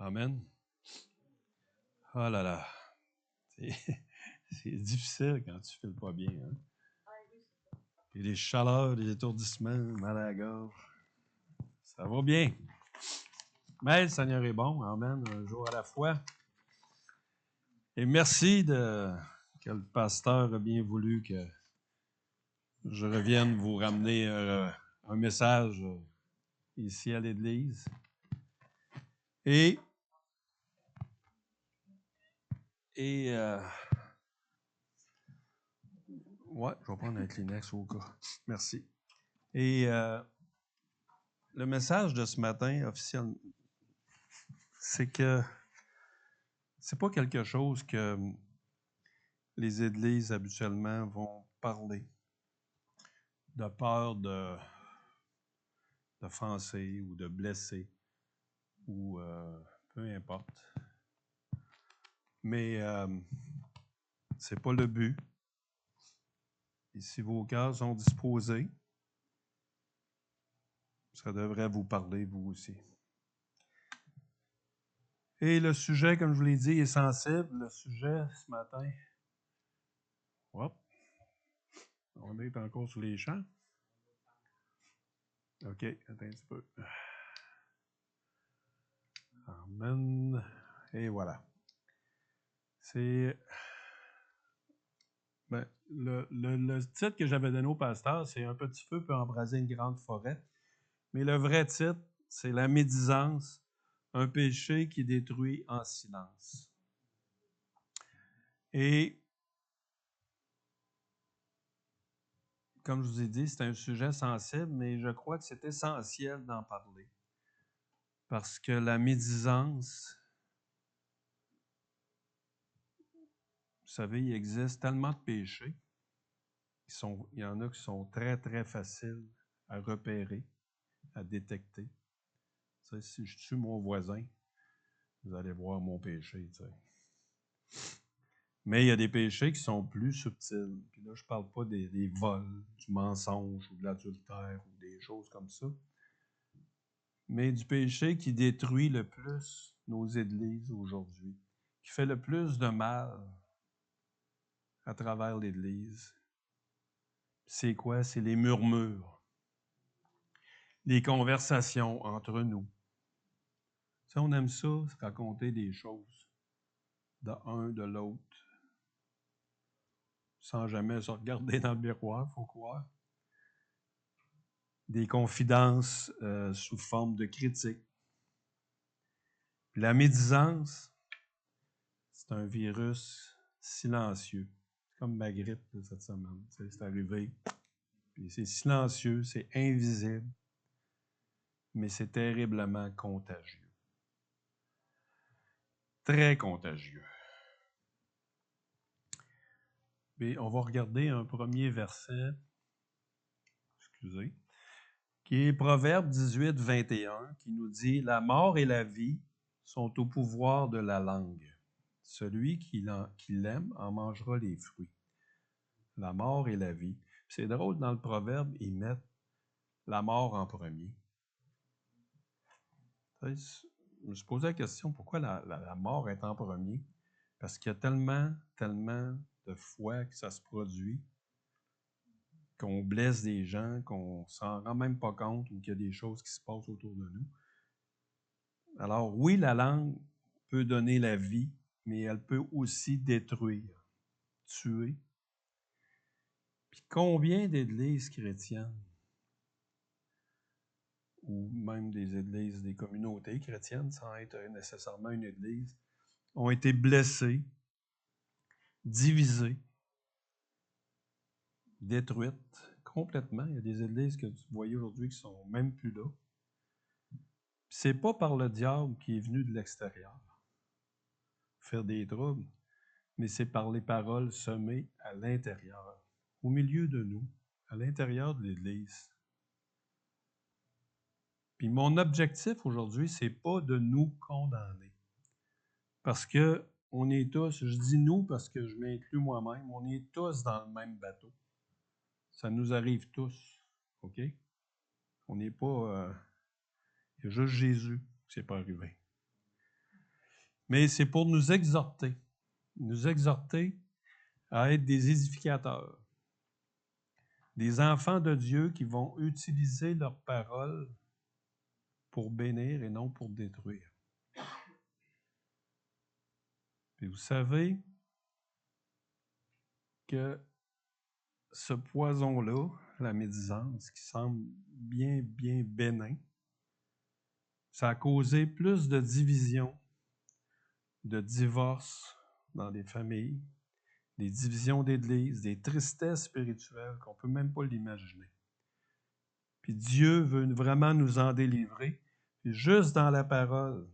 Amen. Oh là là. C'est difficile quand tu ne files pas bien. Hein? Puis les chaleurs, les étourdissements, mal à la gorge. Ça va bien. Mais le Seigneur est bon. Amen. Un jour à la fois. Et merci que le pasteur a bien voulu que je revienne vous ramener un message ici à l'Église. Et ouais, je vais prendre un Kleenex au cas. Merci. Et le message de ce matin, officiellement, c'est que c'est pas quelque chose que les églises habituellement vont parler de peur d'offenser ou de blesser ou peu importe. Mais c'est pas le but. Et si vos cœurs sont disposés, ça devrait vous parler, vous aussi. Et le sujet, comme je vous l'ai dit, est sensible. Le sujet, ce matin, hop, on est encore sur les champs. OK, attends un petit peu. Amen. Et voilà. C'est... Ben, le titre que j'avais donné au pasteur, c'est « Un petit feu peut embraser une grande forêt ». Mais le vrai titre, c'est « La médisance, un péché qui détruit en silence ». Et comme je vous ai dit, c'est un sujet sensible, mais je crois que c'est essentiel d'en parler. Parce que la médisance, vous savez, il existe tellement de péchés. Il y en a qui sont très, très faciles à repérer, à détecter. Tu sais, si je tue mon voisin, vous allez voir mon péché. Tu sais. Mais il y a des péchés qui sont plus subtils. Puis là, je ne parle pas des vols, du mensonge ou de l'adultère ou des choses comme ça. Mais du péché qui détruit le plus nos églises aujourd'hui, qui fait le plus de mal à travers l'Église. C'est quoi? C'est les murmures, les conversations entre nous. Tu sais, on aime ça, raconter des choses de un, de l'autre, sans jamais se regarder dans le miroir, il faut croire. Des confidences sous forme de critiques. Puis la médisance, c'est un virus silencieux. C'est comme ma grippe de cette semaine. Tu sais, c'est arrivé. Puis c'est silencieux, c'est invisible, mais c'est terriblement contagieux. Très contagieux. Et on va regarder un premier verset, qui est Proverbe 18, 21, qui nous dit « La mort et la vie sont au pouvoir de la langue. Celui qui l'aime en mangera les fruits. » La mort et la vie. C'est drôle, dans le Proverbe, ils mettent la mort en premier. Je me suis posé la question, pourquoi la mort est en premier? Parce qu'il y a tellement de fois que ça se produit, qu'on blesse des gens, qu'on s'en rend même pas compte ou qu'il y a des choses qui se passent autour de nous. Alors oui, la langue peut donner la vie, mais elle peut aussi détruire, tuer. Puis combien d'églises chrétiennes, ou même des églises, des communautés chrétiennes, sans être nécessairement une église, ont été blessées, divisées, détruites complètement. Il y a des églises que vous voyez aujourd'hui qui sont même plus là. C'est pas par le diable qui est venu de l'extérieur faire des troubles, mais c'est par les paroles semées à l'intérieur, au milieu de nous, à l'intérieur de l'Église. Puis mon objectif aujourd'hui, c'est pas de nous condamner. Parce que on est tous, je dis nous parce que je m'inclus moi-même, on est tous dans le même bateau. Ça nous arrive tous, OK? On n'est pas... il y a juste Jésus que c'est pas arrivé. Mais c'est pour nous exhorter à être des édificateurs, des enfants de Dieu qui vont utiliser leur parole pour bénir et non pour détruire. Et vous savez que ce poison-là, la médisance, qui semble bien, bien bénin, ça a causé plus de divisions, de divorces dans les familles, des divisions d'église, des tristesses spirituelles qu'on ne peut même pas l'imaginer. Puis Dieu veut vraiment nous en délivrer. Puis juste dans la parole,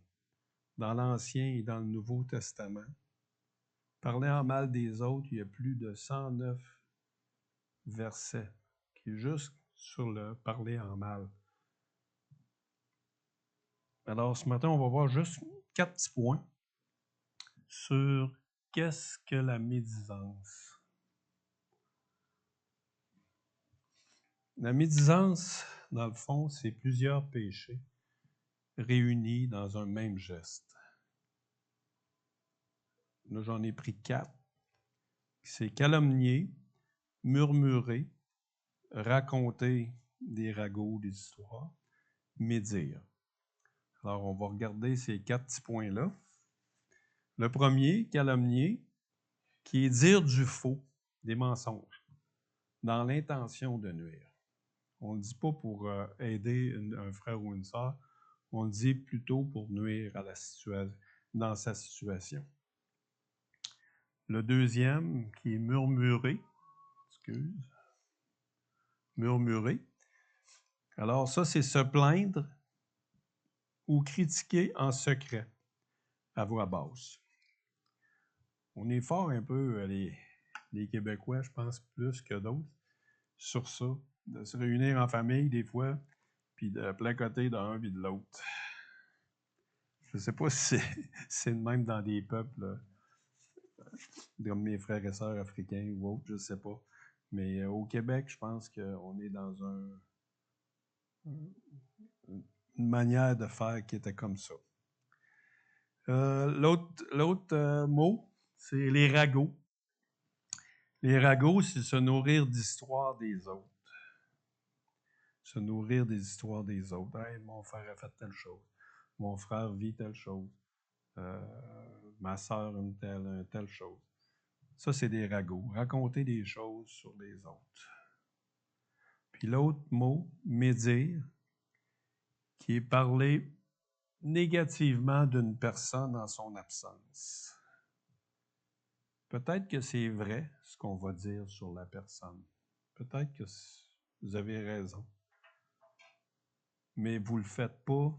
dans l'Ancien et dans le Nouveau Testament, parler en mal des autres, il y a plus de 109 versets qui est juste sur le parler en mal. Alors ce matin, on va voir juste 4 petits points sur qu'est-ce que la médisance. La médisance, dans le fond, c'est plusieurs péchés réunis dans un même geste. Là, j'en ai pris 4. C'est calomnier, murmurer, raconter des ragots, des histoires, médire. Alors, on va regarder ces 4 petits points-là. Le premier, calomnier, qui est dire du faux, des mensonges, dans l'intention de nuire. On ne le dit pas pour aider un frère ou une sœur, on le dit plutôt pour nuire à la dans sa situation. Le deuxième, qui est murmurer, murmurer. Alors ça, c'est se plaindre ou critiquer en secret, à voix basse. On est fort un peu, les Québécois, je pense, plus que d'autres, sur ça, de se réunir en famille des fois, puis de placoter d'un puis de l'autre. Je ne sais pas si c'est le même dans des peuples, comme mes frères et sœurs africains ou autres, je ne sais pas. Mais au Québec, je pense qu'on est dans une manière de faire qui était comme ça. L'autre mot, c'est les ragots. Les ragots, c'est se nourrir d'histoires des autres. Se nourrir des histoires des autres. Hey, mon frère a fait telle chose. Mon frère vit telle chose. Ma sœur une telle chose. Ça, c'est des ragots. Raconter des choses sur les autres. Puis l'autre mot, médire, qui est parler négativement d'une personne en son absence. Peut-être que c'est vrai ce qu'on va dire sur la personne. Peut-être que vous avez raison. Mais vous ne le faites pas.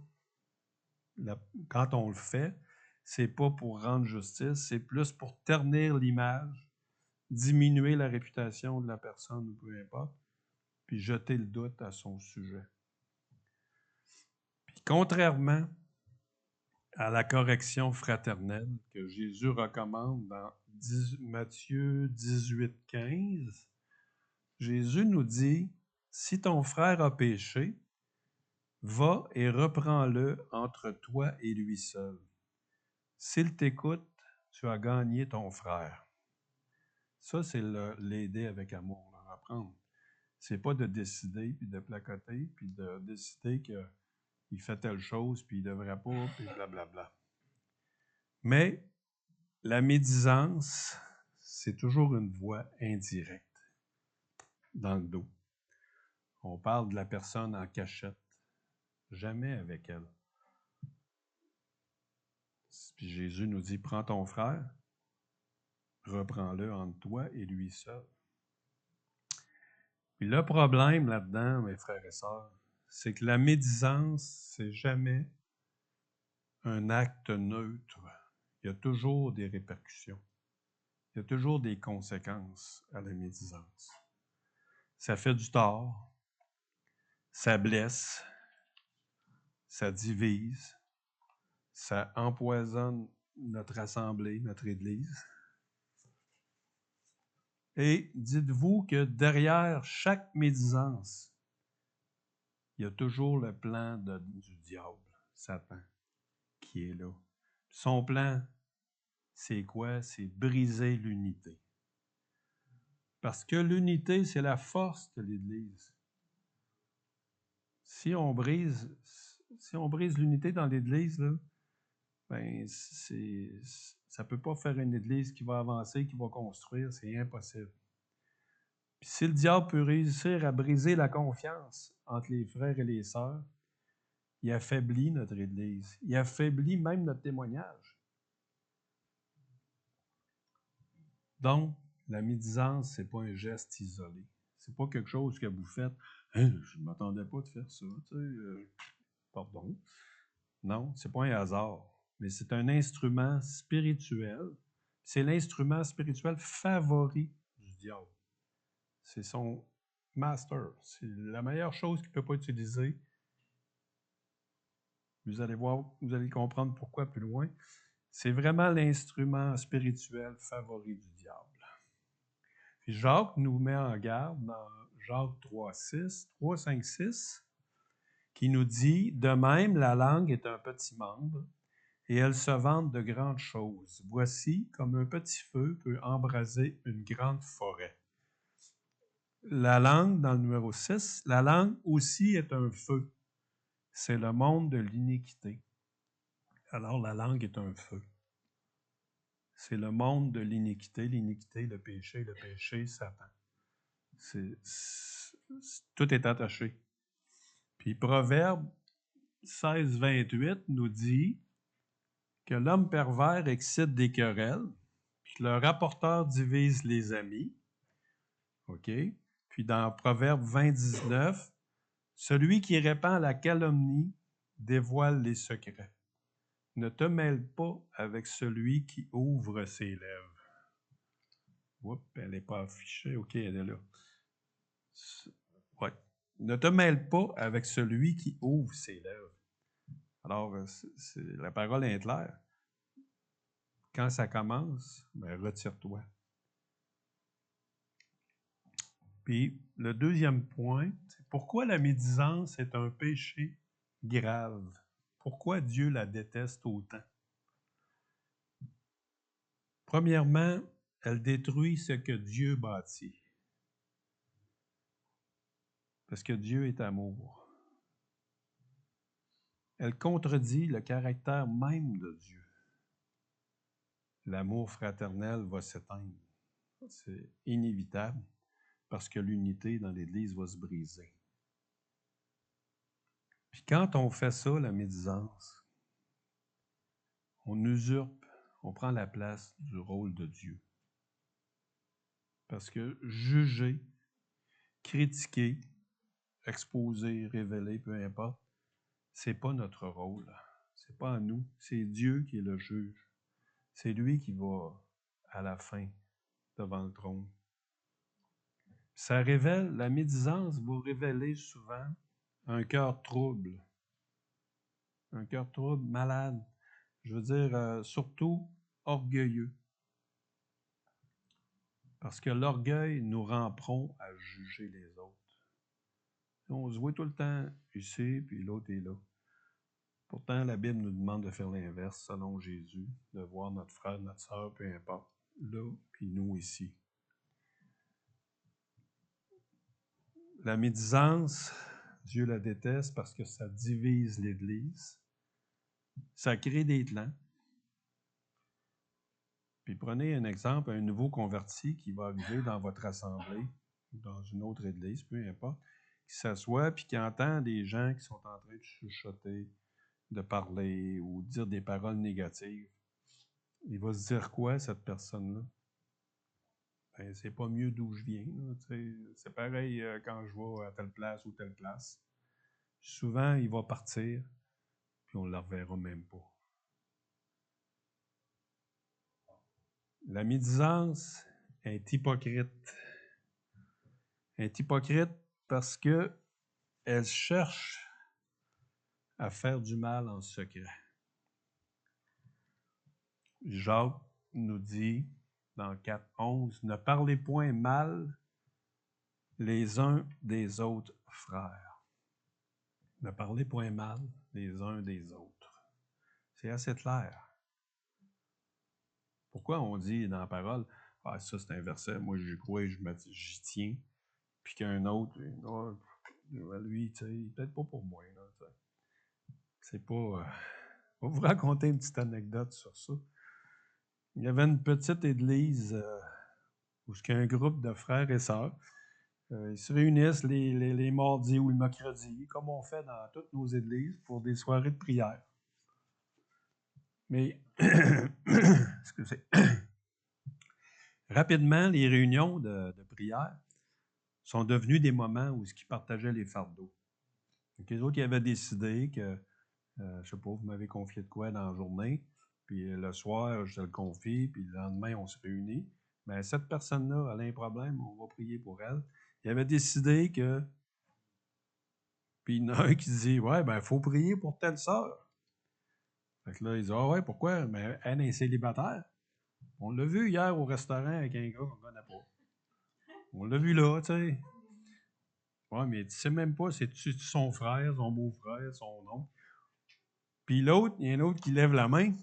Quand on le fait, c'est pas pour rendre justice, c'est plus pour ternir l'image, diminuer la réputation de la personne ou peu importe, puis jeter le doute à son sujet. Puis contrairement à la correction fraternelle que Jésus recommande dans Matthieu 18, 15, Jésus nous dit, « Si ton frère a péché, va et reprends-le entre toi et lui seul. S'il t'écoute, tu as gagné ton frère. » Ça, c'est l'aider avec amour, le reprendre. C'est pas de décider, puis de placoter, puis de décider qu'il fait telle chose, puis il ne devrait pas, puis blablabla. Mais la médisance, c'est toujours une voix indirecte dans le dos. On parle de la personne en cachette, jamais avec elle. Puis Jésus nous dit, prends ton frère, reprends-le entre toi et lui seul. Puis le problème là-dedans, mes frères et sœurs, c'est que la médisance, c'est jamais un acte neutre. Il y a toujours des répercussions. Il y a toujours des conséquences à la médisance. Ça fait du tort, ça blesse, ça divise, ça empoisonne notre assemblée, notre Église. Et dites-vous que derrière chaque médisance, il y a toujours le plan du diable, Satan, qui est là. Son plan, c'est quoi? C'est briser l'unité. Parce que l'unité, c'est la force de l'Église. Si on brise l'unité dans l'Église, là, ben ça ne peut pas faire une Église qui va avancer, qui va construire, c'est impossible. Puis si le diable peut réussir à briser la confiance entre les frères et les sœurs, il affaiblit notre Église. Il affaiblit même notre témoignage. Donc, la médisance, ce n'est pas un geste isolé. Ce n'est pas quelque chose que vous faites. Hein, je ne m'attendais pas de faire ça. Tu sais, pardon. Non, ce n'est pas un hasard. Mais c'est un instrument spirituel. C'est l'instrument spirituel favori du diable. C'est son master. C'est la meilleure chose qu'il ne peut pas utiliser. Vous allez voir, vous allez comprendre pourquoi plus loin. C'est vraiment l'instrument spirituel favori du diable. Puis Jacques nous met en garde dans Jacques 3, 5, 6, qui nous dit « De même, la langue est un petit membre, et elle se vante de grandes choses. Voici comme un petit feu peut embraser une grande forêt. » La langue, dans le numéro 6, la langue aussi est un feu. C'est le monde de l'iniquité. Alors, la langue est un feu. C'est le monde de l'iniquité, le péché, Satan. Tout est attaché. Puis Proverbe 16, 28 nous dit que l'homme pervers excite des querelles, puis que le rapporteur divise les amis. OK? Puis dans Proverbe 20, 19, celui qui répand la calomnie dévoile les secrets. Ne te mêle pas avec celui qui ouvre ses lèvres. Oups, elle n'est pas affichée. OK, elle est là. Ouais. Ne te mêle pas avec celui qui ouvre ses lèvres. Alors, la parole est claire. Quand ça commence, ben, retire-toi. Puis, le deuxième point, c'est pourquoi la médisance est un péché grave. Pourquoi Dieu la déteste autant? Premièrement, elle détruit ce que Dieu bâtit. Parce que Dieu est amour. Elle contredit le caractère même de Dieu. L'amour fraternel va s'éteindre. C'est inévitable parce que l'unité dans l'Église va se briser. Puis quand on fait ça, la médisance, on usurpe, on prend la place du rôle de Dieu. Parce que juger, critiquer, exposer, révéler, peu importe, c'est pas notre rôle. C'est pas à nous. C'est Dieu qui est le juge. C'est lui qui va à la fin devant le trône. Ça révèle, la médisance va révéler souvent un cœur trouble. Un cœur trouble, malade. Je veux dire, surtout orgueilleux. Parce que l'orgueil nous rend prompt à juger les autres. On se voit tout le temps ici, puis l'autre est là. Pourtant, la Bible nous demande de faire l'inverse, selon Jésus, de voir notre frère, notre sœur, peu importe, là, puis nous ici. La médisance, Dieu la déteste parce que ça divise l'Église. Ça crée des clans. Puis prenez un exemple, un nouveau converti qui va arriver dans votre assemblée, dans une autre église, peu importe, qui s'assoit puis qui entend des gens qui sont en train de chuchoter, de parler ou de dire des paroles négatives. Il va se dire quoi, cette personne-là? Ben, c'est pas mieux d'où je viens. C'est pareil quand je vais à telle place ou telle place. Souvent, il va partir, puis on ne le reverra même pas. La médisance est hypocrite. Elle est hypocrite parce qu'elle cherche à faire du mal en secret. Jacques nous dit dans 4.11, « Ne parlez point mal les uns des autres frères. » Ne parlez point mal les uns des autres. C'est assez clair. Pourquoi on dit dans la parole, ah, ça c'est un verset, moi j'y crois et j'y tiens, puis qu'un autre, oh, lui, tu sais, peut-être pas pour moi. Là, c'est pas. Je vais vous raconter une petite anecdote sur ça. Il y avait une petite église où il y a un groupe de frères et sœurs. Ils se réunissent les mardis ou le mercredi, comme on fait dans toutes nos églises, pour des soirées de prière. Mais, excusez, rapidement, les réunions de prière sont devenues des moments où ils partageaient les fardeaux. Donc, les autres, ils avaient décidé que, je ne sais pas, vous m'avez confié de quoi dans la journée, puis le soir, je te le confie, puis le lendemain, on se réunit. Mais cette personne-là, elle a un problème, on va prier pour elle. Il avait décidé que. Puis il y en a un qui dit, ouais, ben, il faut prier pour telle sœur. Fait que là, il dit, ah ouais, pourquoi? Mais elle est célibataire. On l'a vu hier au restaurant avec un gars qu'on ne connaît pas. On l'a vu là, tu sais. Ouais, mais tu sais même pas, c'est-tu son frère, son beau-frère, son oncle. Puis l'autre, il y a un autre qui lève la main.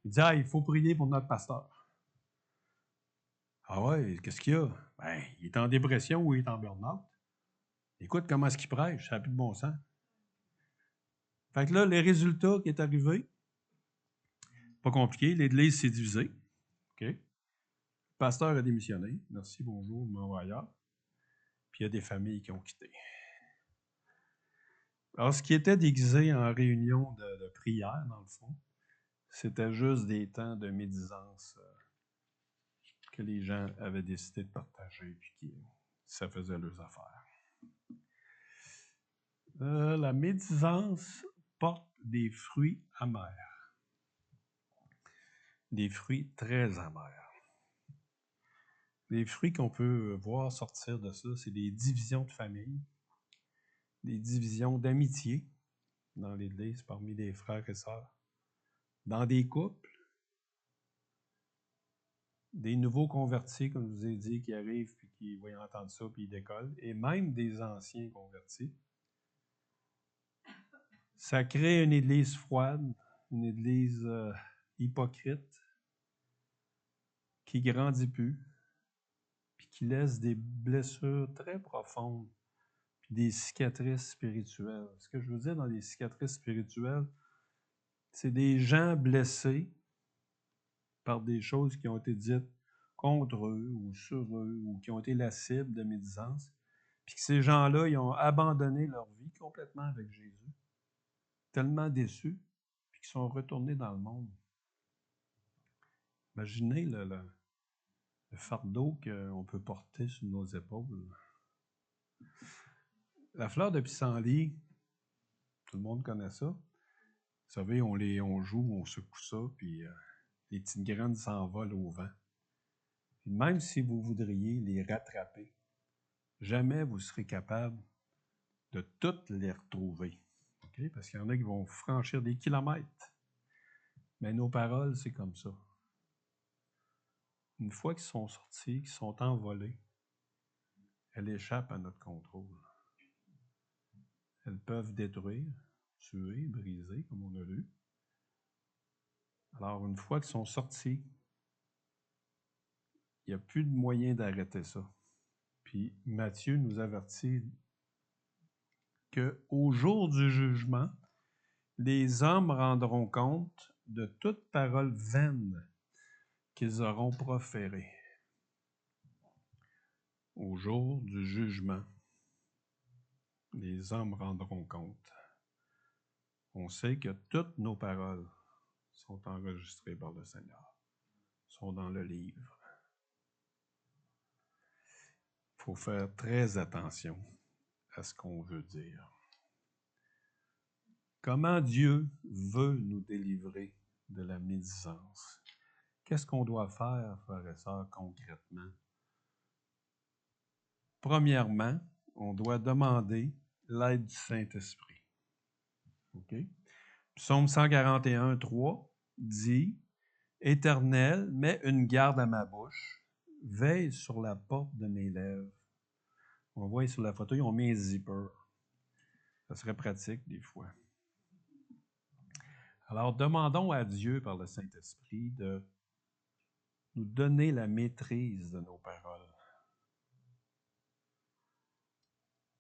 Il dit, ah, il faut prier pour notre pasteur. Ah ouais, qu'est-ce qu'il y a? Ben, il est en dépression ou il est en burn-out. Écoute comment est-ce qu'il prêche, ça n'a plus de bon sens. Fait que là, les résultats qui est arrivé, pas compliqué, l'église s'est divisée. OK? Le pasteur a démissionné. Merci, bonjour, je m'en vais ailleurs. Puis il y a des familles qui ont quitté. Alors, ce qui était déguisé en réunion de prière, dans le fond, c'était juste des temps de médisance que les gens avaient décidé de partager, puis ça faisait leurs affaires. La médisance porte des fruits amers. Des fruits très amers. Les fruits qu'on peut voir sortir de ça, c'est des divisions de famille, des divisions d'amitié dans l'Église parmi les frères et sœurs, dans des couples, des nouveaux convertis, comme je vous ai dit, qui arrivent puis qui vont entendre ça puis ils décollent, et même des anciens convertis. Ça crée une Église froide, une Église hypocrite, qui grandit plus, puis qui laisse des blessures très profondes, puis des cicatrices spirituelles. Ce que je veux dire dans les cicatrices spirituelles, c'est des gens blessés par des choses qui ont été dites contre eux ou sur eux ou qui ont été la cible de médisance, puis que ces gens-là, ils ont abandonné leur vie complètement avec Jésus, tellement déçus, puis qu'ils sont retournés dans le monde. Imaginez le fardeau qu'on peut porter sur nos épaules. La fleur de pissenlit, tout le monde connaît ça. Vous savez, on joue, on secoue ça, puis les petites graines s'envolent au vent. Puis même si vous voudriez les rattraper, jamais vous serez capable de toutes les retrouver. Okay? Parce qu'il y en a qui vont franchir des kilomètres. Mais nos paroles, c'est comme ça. Une fois qu'ils sont sortis, qu'ils sont envolés, elles échappent à notre contrôle. Elles peuvent détruire, tuer, briser, comme on a lu. Alors, une fois qu'ils sont sortis, il n'y a plus de moyen d'arrêter ça. Puis Matthieu nous avertit qu'au jour du jugement, les hommes rendront compte de toute parole vaine qu'ils auront proférée. Au jour du jugement, les hommes rendront compte. On sait que toutes nos paroles sont enregistrées par le Seigneur, sont dans le livre. Il faut faire très attention à ce qu'on veut dire. Comment Dieu veut nous délivrer de la médisance? Qu'est-ce qu'on doit faire, frères et sœurs, concrètement? Premièrement, on doit demander l'aide du Saint-Esprit. OK? Psaume 141, 3 dit « Éternel, mets une garde à ma bouche, veille sur la porte de mes lèvres. » On voit sur la photo, ils ont mis un zipper. Ça serait pratique des fois. Alors, demandons à Dieu par le Saint-Esprit de nous donner la maîtrise de nos paroles.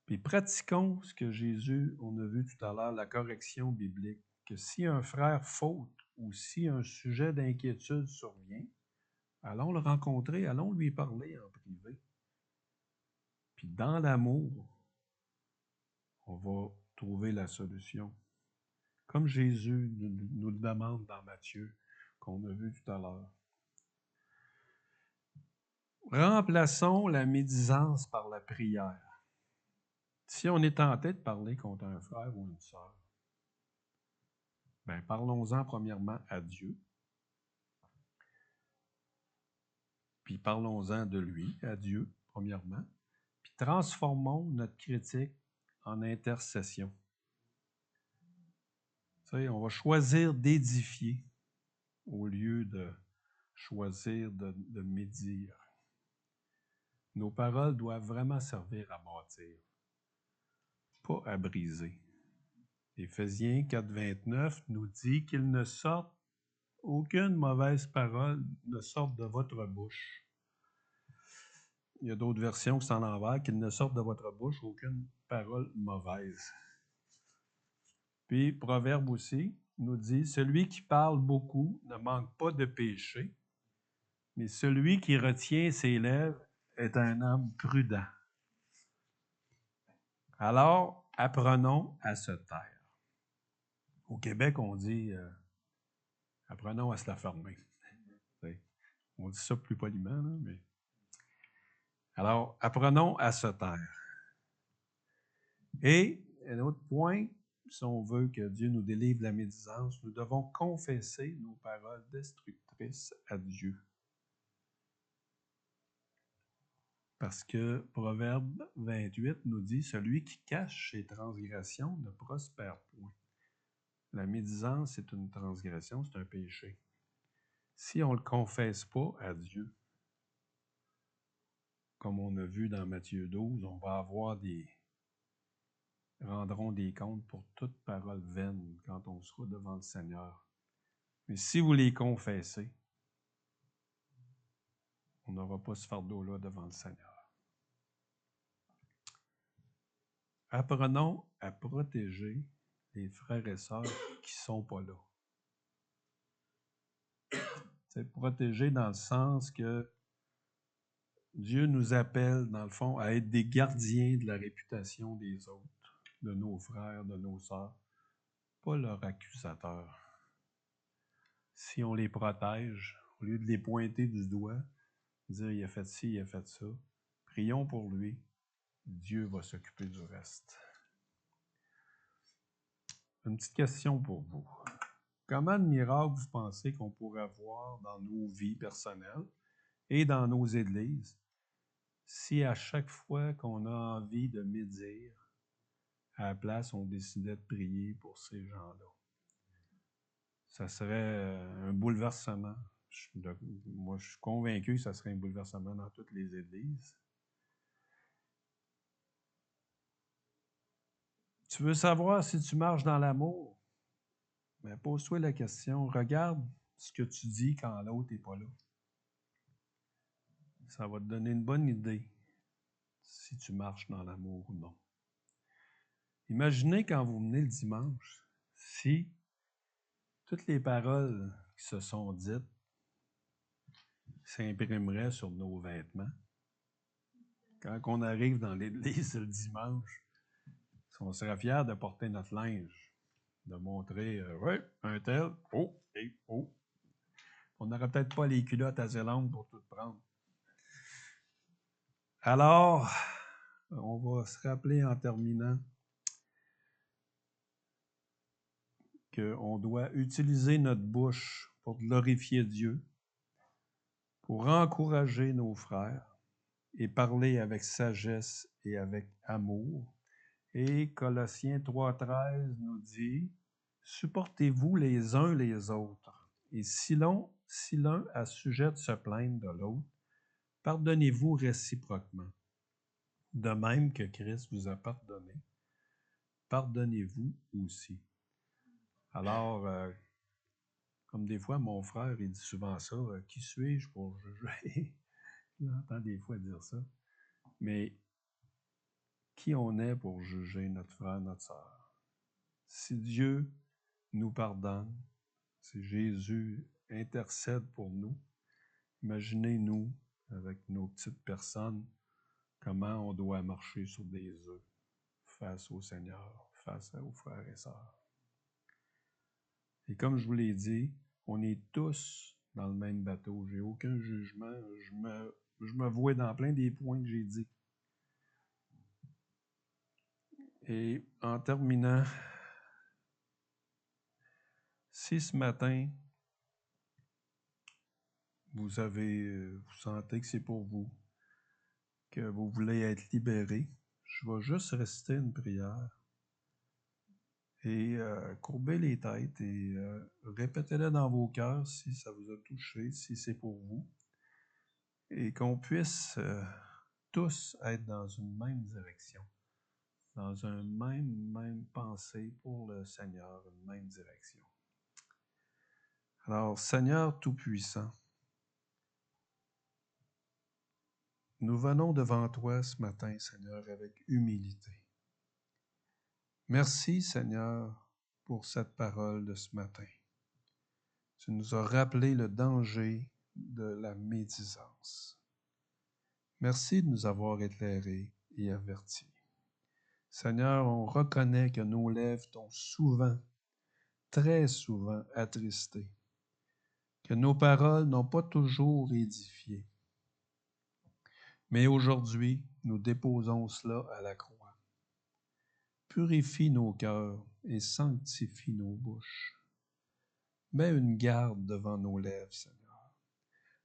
Puis pratiquons ce que Jésus, on a vu tout à l'heure, la correction biblique, que si un frère faute ou si un sujet d'inquiétude survient, allons le rencontrer, allons lui parler en privé. Puis dans l'amour, on va trouver la solution. Comme Jésus nous le demande dans Matthieu, qu'on a vu tout à l'heure. Remplaçons la médisance par la prière. Si on est tenté de parler contre un frère ou une sœur, bien, parlons-en premièrement à Dieu. Puis parlons-en de lui, à Dieu, premièrement. Puis transformons notre critique en intercession. Vous savez, on va choisir d'édifier au lieu de choisir de médire. Nos paroles doivent vraiment servir à bâtir, pas à briser. Éphésiens 4,29 nous dit qu'il ne sorte aucune mauvaise parole ne sorte de votre bouche. Il y a d'autres versions qui sont en l'envers, qu'il ne sorte de votre bouche aucune parole mauvaise. Puis, Proverbe aussi nous dit, celui qui parle beaucoup ne manque pas de péché, mais celui qui retient ses lèvres est un homme prudent. Alors, apprenons à se taire. Au Québec, on dit apprenons à se la fermer. On dit ça plus poliment, là, mais. Alors, apprenons à se taire. Et un autre point, si on veut que Dieu nous délivre de la médisance, nous devons confesser nos paroles destructrices à Dieu. Parce que Proverbe 28 nous dit, celui qui cache ses transgressions ne prospère point. La médisance, c'est une transgression, c'est un péché. Si on ne le confesse pas à Dieu, comme on a vu dans Matthieu 12, on va avoir rendront des comptes pour toute parole vaine quand on sera devant le Seigneur. Mais si vous les confessez, on n'aura pas ce fardeau-là devant le Seigneur. Apprenons à protéger les frères et sœurs qui ne sont pas là. C'est protéger dans le sens que Dieu nous appelle, dans le fond, à être des gardiens de la réputation des autres, de nos frères, de nos sœurs, pas leurs accusateurs. Si on les protège, au lieu de les pointer du doigt, dire il a fait ci, il a fait ça, prions pour lui, Dieu va s'occuper du reste. Une petite question pour vous. Comment de miracles vous pensez qu'on pourrait avoir dans nos vies personnelles et dans nos églises si à chaque fois qu'on a envie de médire, à la place, on décidait de prier pour ces gens-là? Ça serait un bouleversement. Moi, je suis convaincu que ça serait un bouleversement dans toutes les églises. Tu veux savoir si tu marches dans l'amour? Mais pose-toi la question, regarde ce que tu dis quand l'autre n'est pas là. Ça va te donner une bonne idée si tu marches dans l'amour ou non. Imaginez quand vous venez le dimanche, si toutes les paroles qui se sont dites s'imprimeraient sur nos vêtements. Quand on arrive dans l'église le dimanche, on serait fiers de porter notre linge, de montrer, oui, un tel, oh, et oh. On n'aurait peut-être pas les culottes assez longues pour tout prendre. Alors, on va se rappeler en terminant qu'on doit utiliser notre bouche pour glorifier Dieu, pour encourager nos frères et parler avec sagesse et avec amour. Et Colossiens 3,13 nous dit, « Supportez-vous les uns les autres, et si l'un a sujet de se plaindre de l'autre, pardonnez-vous réciproquement. De même que Christ vous a pardonné, pardonnez-vous aussi. » Alors, Comme des fois, mon frère, il dit souvent ça, qui suis-je pour juger? J'entends des fois dire ça. Mais qui on est pour juger notre frère, notre sœur? Si Dieu nous pardonne, si Jésus intercède pour nous, imaginez-nous, avec nos petites personnes, comment on doit marcher sur des œufs face au Seigneur, face aux frères et sœurs. Et comme je vous l'ai dit, on est tous dans le même bateau. J'ai aucun jugement. Je me vois dans plein des points que j'ai dit. Et en terminant, si ce matin, vous sentez que c'est pour vous, que vous voulez être libéré, je vais juste rester une prière et courber les têtes et répétez-le dans vos cœurs si ça vous a touché, si c'est pour vous, et qu'on puisse tous être dans une même direction, dans un même pensée pour le Seigneur, une même direction. Alors, Seigneur Tout-Puissant, nous venons devant toi ce matin, Seigneur, avec humilité. Merci, Seigneur, pour cette parole de ce matin. Tu nous as rappelé le danger de la médisance. Merci de nous avoir éclairés et avertis. Seigneur, on reconnaît que nos lèvres t'ont souvent, très souvent attristé, que nos paroles n'ont pas toujours édifié. Mais aujourd'hui, nous déposons cela à la croix. Purifie nos cœurs et sanctifie nos bouches. Mets une garde devant nos lèvres, Seigneur,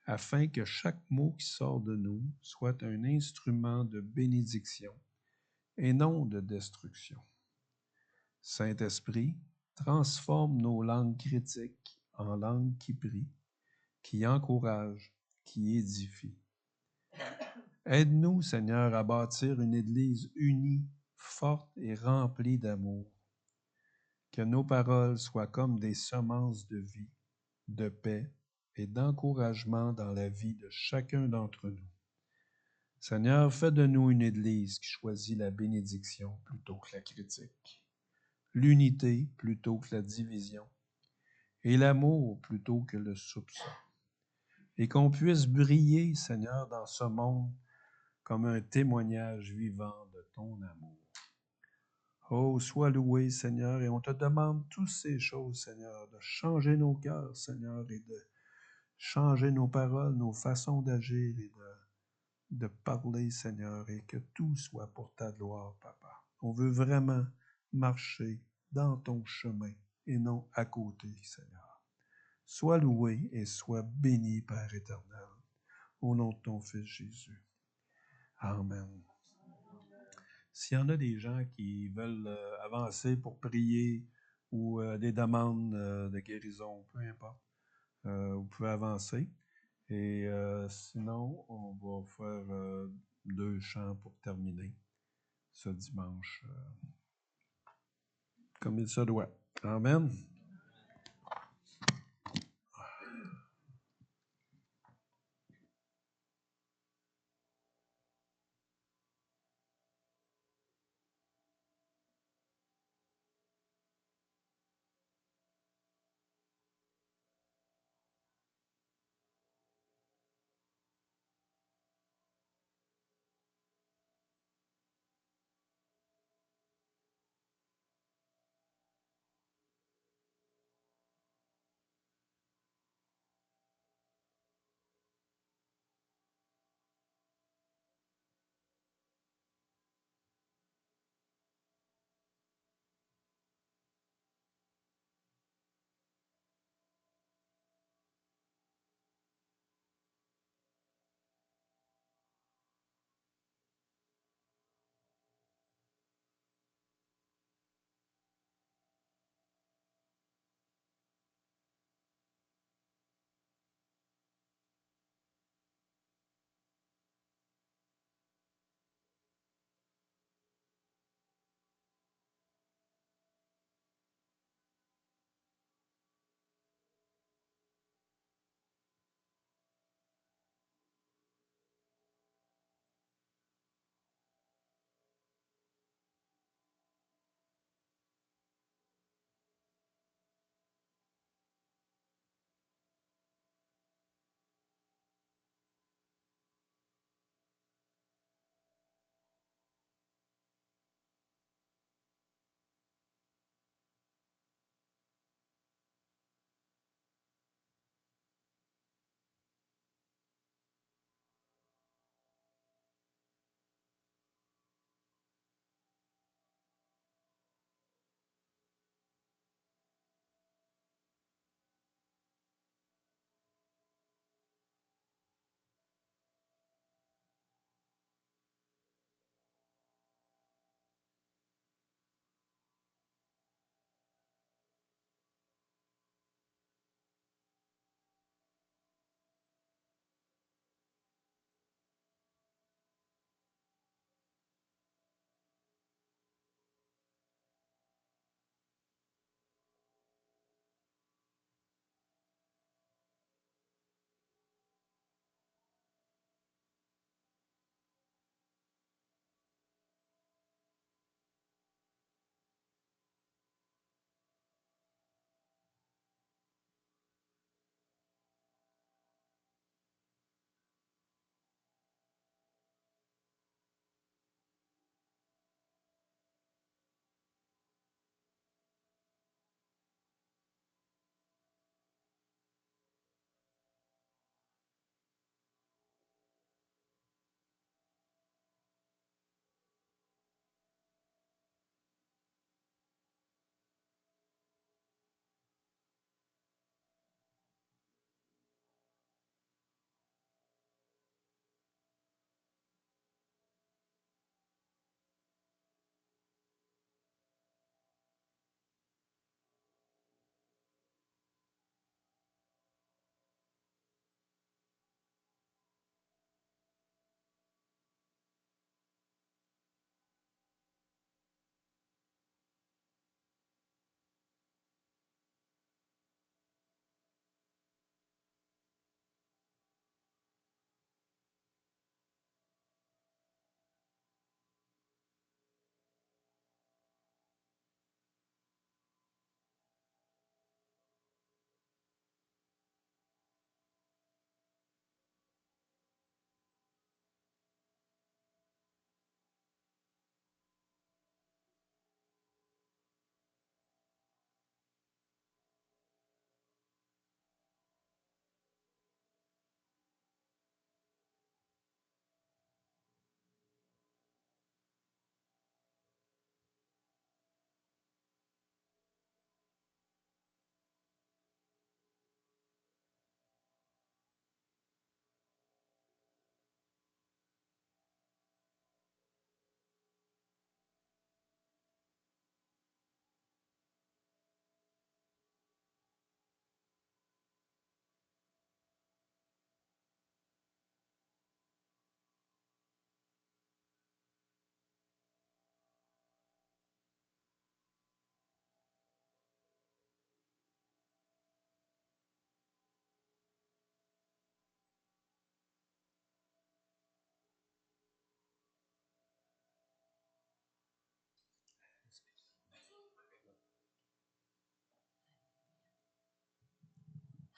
afin que chaque mot qui sort de nous soit un instrument de bénédiction et non de destruction. Saint-Esprit, transforme nos langues critiques en langues qui prient, qui encouragent, qui édifient. Aide-nous, Seigneur, à bâtir une Église unie, forte et remplie d'amour. Que nos paroles soient comme des semences de vie, de paix et d'encouragement dans la vie de chacun d'entre nous. Seigneur, fais de nous une Église qui choisit la bénédiction plutôt que la critique, l'unité plutôt que la division et l'amour plutôt que le soupçon. Et qu'on puisse briller, Seigneur, dans ce monde comme un témoignage vivant de ton amour. Oh, sois loué, Seigneur, et on te demande toutes ces choses, Seigneur, de changer nos cœurs, Seigneur, et de changer nos paroles, nos façons d'agir et de parler, Seigneur, et que tout soit pour ta gloire, Papa. On veut vraiment marcher dans ton chemin et non à côté, Seigneur. Sois loué et sois béni, Père éternel, au nom de ton Fils Jésus. Amen. S'il y en a des gens qui veulent avancer pour prier ou des demandes de guérison, peu importe, vous pouvez avancer. Et sinon, on va faire 2 chants pour terminer ce dimanche, comme il se doit. Amen.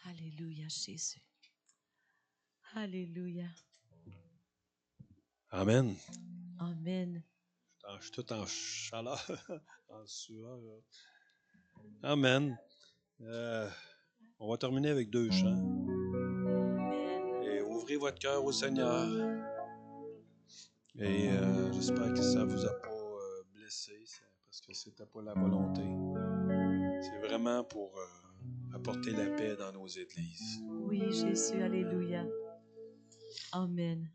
Alléluia, Jésus. Alléluia. Amen. Amen. Je suis tout en chaleur, en sueur. Amen. On va terminer avec 2 chants. Et ouvrez votre cœur au Seigneur. Et j'espère que ça ne vous a pas blessé, parce que ce n'était pas la volonté. C'est vraiment pour apporter la paix dans nos églises. Oui, Jésus, alléluia. Amen.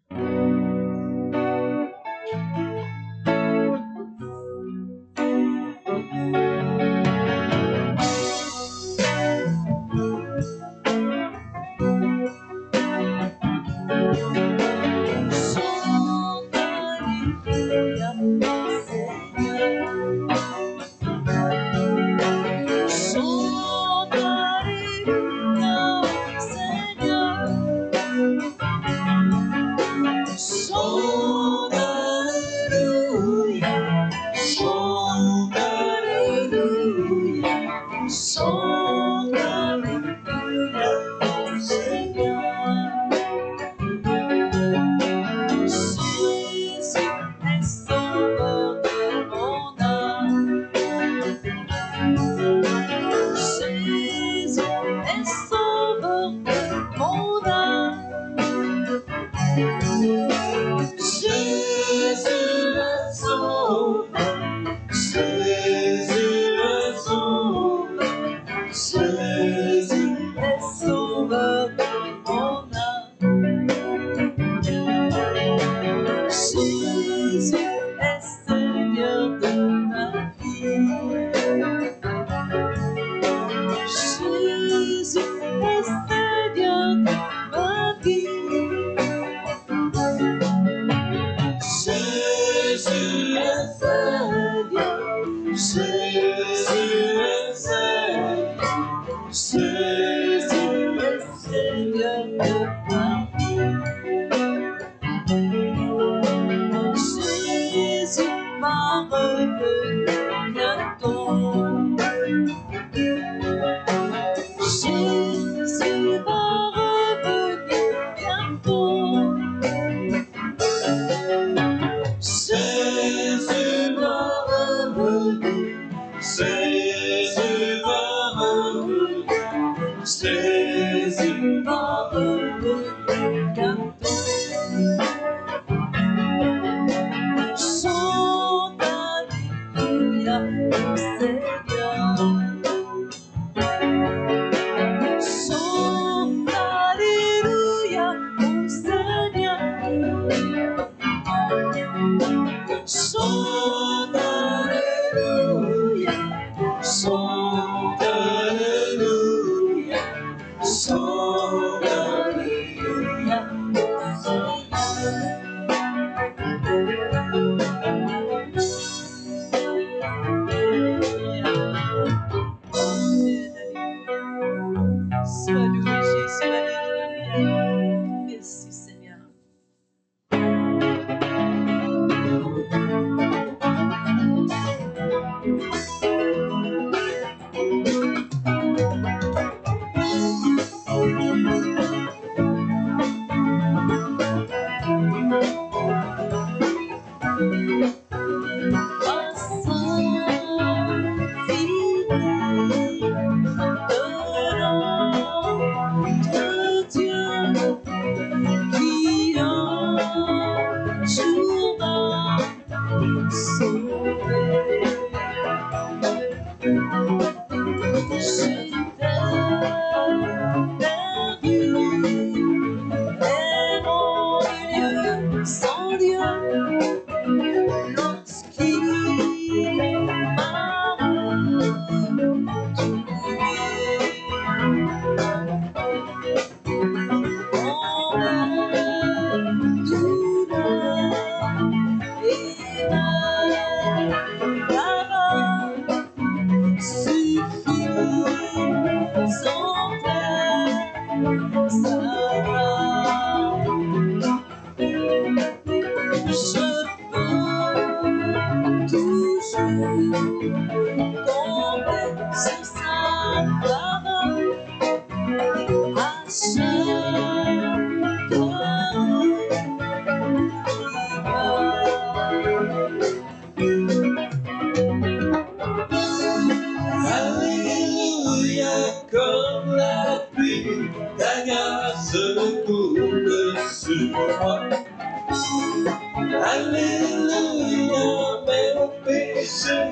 péchés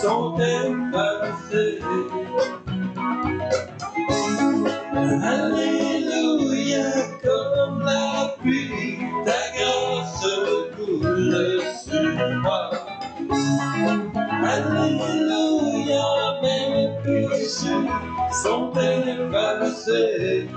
sont effacés. Alléluia, comme la pluie, ta grâce coule sur moi. Alléluia, mes péchés sont effacés.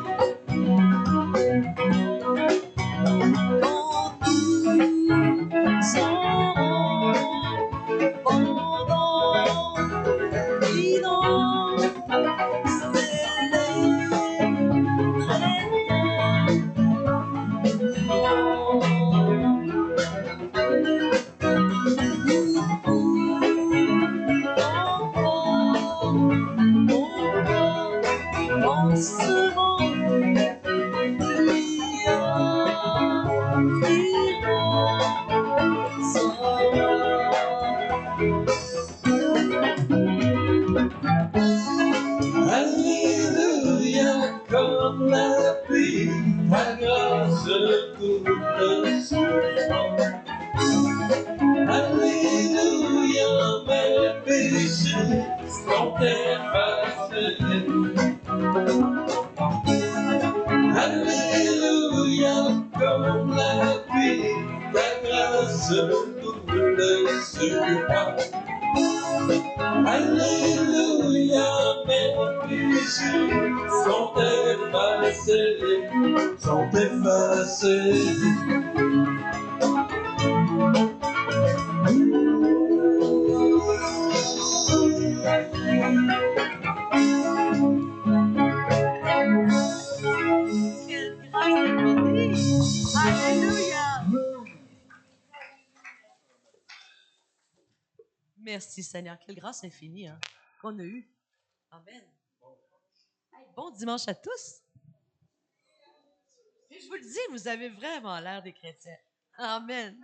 Alléluia, comme la pluie, ta grâce coule sur moi. Alléluia, mes péchés sont effacés. Alléluia, comme la pluie, ta grâce coule sur moi. Alléluia, mes péchés sont effacés, sont effacés. Alléluia. Merci Seigneur. Quelle grâce infinie qu'on a eue. Amen. Hey, bon dimanche à tous. Et je vous le dis, vous avez vraiment l'air des chrétiens. Amen.